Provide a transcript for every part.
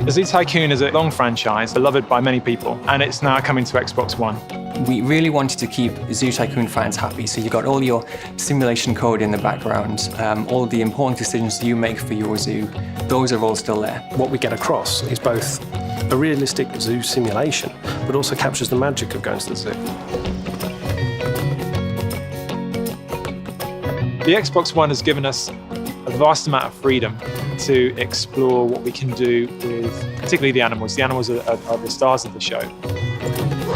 The Zoo Tycoon is a long franchise, beloved by many people, and it's now coming to Xbox One. We really wanted to keep Zoo Tycoon fans happy, so you got all your simulation code in the background, all the important decisions you make for your zoo, those are all still there. What we get across is both a realistic zoo simulation, but also captures the magic of going to the zoo. The Xbox One has given us a vast amount of freedom to explore what we can do with particularly the animals. The animals are the stars of the show.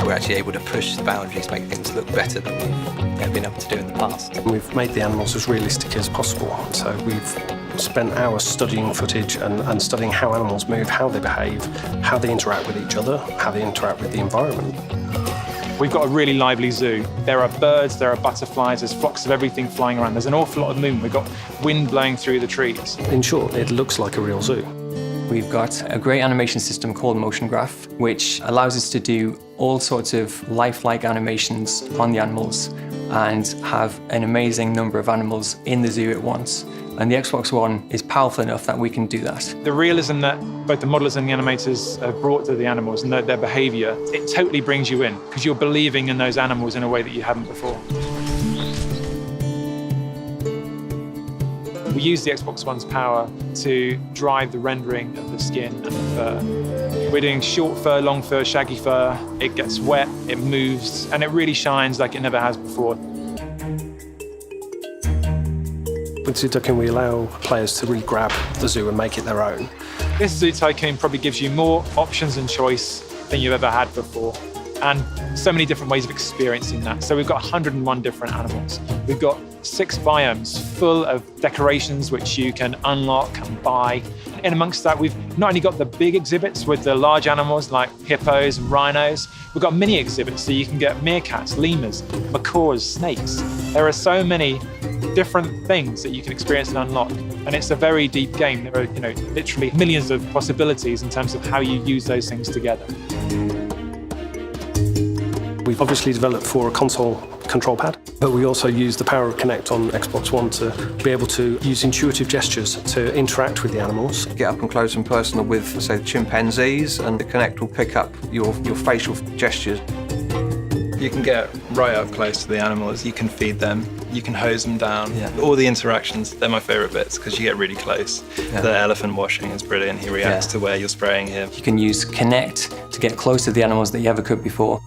We're actually able to push the boundaries, make things look better than we've been able to do in the past. We've made the animals as realistic as possible, so we've spent hours studying footage and studying how animals move, how they behave, how they interact with each other, how they interact with the environment. We've got a really lively zoo. There are birds, there are butterflies, there's flocks of everything flying around. There's an awful lot of movement. We've got wind blowing through the trees. In short, it looks like a real zoo. We've got a great animation system called Motion Graph, which allows us to do all sorts of lifelike animations on the animals and have an amazing number of animals in the zoo at once. And the Xbox One is powerful enough that we can do that. The realism that both the modelers and the animators have brought to the animals and their behaviour, it totally brings you in because you're believing in those animals in a way that you haven't before. We use the Xbox One's power to drive the rendering of the skin and the fur. We're doing short fur, long fur, shaggy fur. It gets wet, it moves, and it really shines like it never has before. With Zoo Tycoon, we allow players to re-grab the zoo and make it their own. This Zoo Tycoon probably gives you more options and choice than you've ever had before, and so many different ways of experiencing that. So we've got 101 different animals. We've got 6 biomes full of decorations which you can unlock and buy. And amongst that, we've not only got the big exhibits with the large animals like hippos and rhinos, we've got mini exhibits so you can get meerkats, lemurs, macaws, snakes. There are so many different things that you can experience and unlock. And it's a very deep game. There are, literally millions of possibilities in terms of how you use those things together. We've obviously developed for a console control pad, but we also use the power of Kinect on Xbox One to be able to use intuitive gestures to interact with the animals. Get up and close and personal with, say, chimpanzees, and the Kinect will pick up your facial gestures. You can get right up close to the animals, you can feed them, you can hose them down. Yeah. All the interactions, they're my favourite bits because you get really close. Yeah. The elephant washing is brilliant, he reacts to where you're spraying him. You can use Kinect to get close to the animals that you ever could before.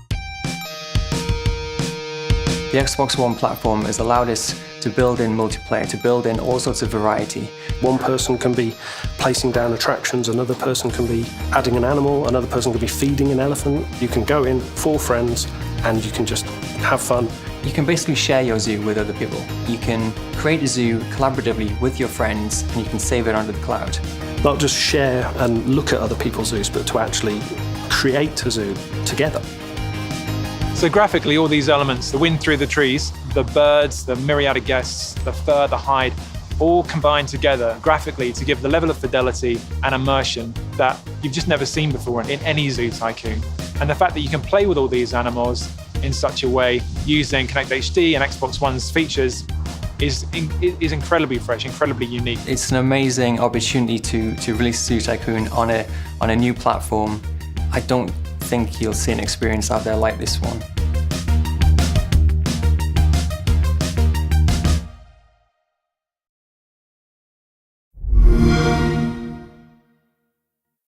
The Xbox One platform has allowed us to build in multiplayer, to build in all sorts of variety. One person can be placing down attractions, another person can be adding an animal, another person can be feeding an elephant. You can go in 4 friends and you can just have fun. You can basically share your zoo with other people. You can create a zoo collaboratively with your friends and you can save it onto the cloud. Not just share and look at other people's zoos, but to actually create a zoo together. So graphically, all these elements, the wind through the trees, the birds, the myriad of guests, the fur, the hide, all combine together graphically to give the level of fidelity and immersion that you've just never seen before in any Zoo Tycoon. And the fact that you can play with all these animals in such a way using Kinect HD and Xbox One's features is incredibly fresh, incredibly unique. It's an amazing opportunity to release Zoo Tycoon on a new platform. I don't think you'll see an experience out there like this one.